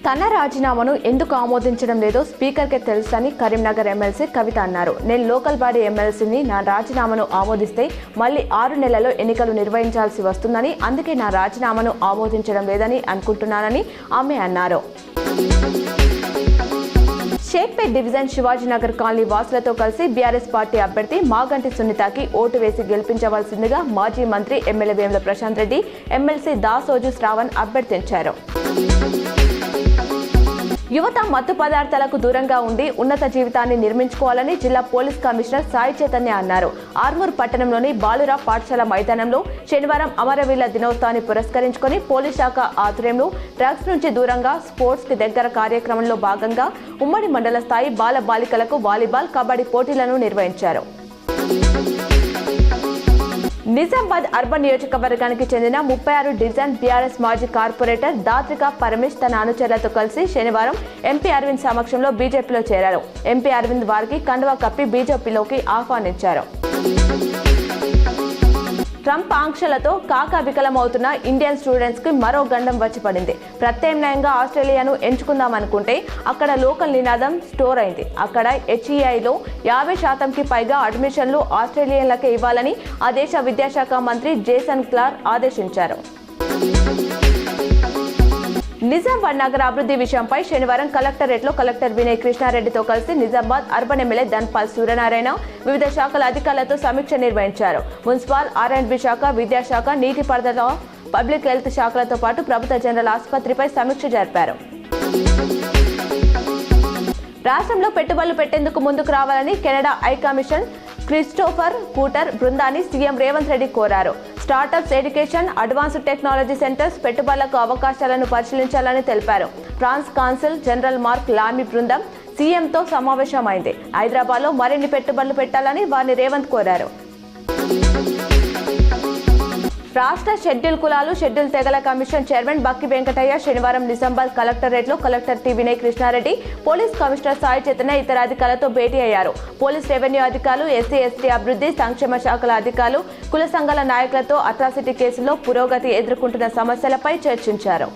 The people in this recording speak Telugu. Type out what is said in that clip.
తన రాజీనామాను ఎందుకు ఆమోదించడం లేదో స్పీకర్కే తెలుసని కరీంనగర్ ఎమ్మెల్సీ కవిత అన్నారు. నేను లోకల్ బాడీ ఎమ్మెల్సీని నా రాజీనామాను ఆమోదిస్తే మళ్ళీ 6 నెలల్లో ఎన్నికలు నిర్వహించాల్సి వస్తుందని, అందుకే నా రాజీనామాను ఆమోదించడం లేదని అనుకుంటున్నానని ఆమె అన్నారు. షేక్పేట్ డివిజన్ శివాజీనగర్ కాలనీ వాసులతో కలిసి బీఆర్ఎస్ పార్టీ అభ్యర్థి మాగంటి సునీతకి ఓటు వేసి గెలిపించవలసిందిగా మాజీ మంత్రి ఎమ్మెల్యే వేముల ప్రశాంత్ రెడ్డి, ఎమ్మెల్సీ దాసోజు శ్రావణ్ అభ్యర్థించారు. యువత మత్తు పదార్థాలకు దూరంగా ఉండి ఉన్నత జీవితాన్ని నిర్మించుకోవాలని జిల్లా పోలీస్ కమిషనర్ సాయి చైతన్య అన్నారు. ఆర్మూర్ పట్టణంలోని బాలురా పాఠశాల మైదానంలో శనివారం అమరవీరుల దినోత్సవాన్ని పురస్కరించుకొని పోలీస్ శాఖ ఆధ్వర్యంలో డ్రగ్స్ నుంచి దూరంగా స్పోర్ట్స్ కి దగ్గర కార్యక్రమంలో భాగంగా ఉమ్మడి మండల స్థాయి బాల బాలికలకు వాలీబాల్, కబడ్డీ పోటీలను నిర్వహించారు. నిజామాబాద్ అర్బన్ నియోజకవర్గానికి చెందిన 36 డివిజన్ బీఆర్ఎస్ మాజీ కార్పొరేటర్ దాత్రిక పరమేష్ తన అనుచరులతో కలిసి శనివారం ఎంపీ అరవింద్ సమక్షంలో బీజేపీలో చేరారు. ఎంపీ అరవింద్ వారికి కండువా కప్పి బీజేపీలోకి ఆహ్వానించారు. ట్రంప్ ఆంక్షలతో కాకావికలమవుతున్న ఇండియన్ స్టూడెంట్స్ కి మరో గండం వచ్చి పడింది. ప్రత్యామ్నాయంగా ఆస్ట్రేలియాను ఎంచుకుందామనుకుంటే అక్కడ లోకల్ నినాదం స్టోర్ అయింది. అక్కడ హెచ్ఈఐలో 50% పైగా అడ్మిషన్లు ఆస్ట్రేలియన్లకే ఇవ్వాలని ఆ దేశ విద్యాశాఖ మంత్రి జేసన్ క్లార్ ఆదేశించారు. నిజామాబాద్ నగర అభివృద్ధి విషయంపై శనివారం కలెక్టరేట్లో కలెక్టర్ వినయ్ కృష్ణారెడ్డితో కలిసి నిజామాబాద్ అర్బన్ ఎమ్మెల్యే ధన్పాల్ సూర్యనారాయణ వివిధ శాఖల అధికారులతో సమీక్ష నిర్వహించారు. మున్సిపల్, R&B శాఖ, విద్యాశాఖ, నీటిపారుదల, పబ్లిక్ హెల్త్ శాఖలతో పాటు ప్రభుత్వ జనరల్ ఆసుపత్రిపై సమీక్ష జరిపారు. రాష్ట్రంలో పెట్టుబడులు పెట్టేందుకు ముందుకు రావాలని Canada high commission Christopher Cooter బృందాన్ని సీఎం రేవంత్ రెడ్డి కోరారు. Startups, education, advanced technology centres పెట్టుబడులకు అవకాశాలను పరిశీలించాలని తెలిపారు. France consul general Marc Lamy బృందం సీఎంతో సమావేశమైంది. హైదరాబాద్లో మరిన్ని పెట్టుబడులు పెట్టాలని వారిని రేవంత్ కోరారు. రాష్ట్ర షెడ్యూల్ కులాలు, షెడ్యూల్ తెగల కమిషన్ చైర్మన్ బక్కి వెంకటయ్య శనివారం నిజామాబాద్ కలెక్టరేట్లో collector T Vinay Krishna Reddy, police commissioner Sai Chaitanya ఇతర అధికారులతో భేటీ అయ్యారు. పోలీస్, రెవెన్యూ అధికారులు, ఎస్సీ, ఎస్టీ అభివృద్ధి సంక్షేమ శాఖల అధికారులు, కుల సంఘాల నాయకులతో అట్రాసిటీ కేసుల్లో పురోగతి ఎదుర్కొంటున్న సమస్యలపై చర్చించారు.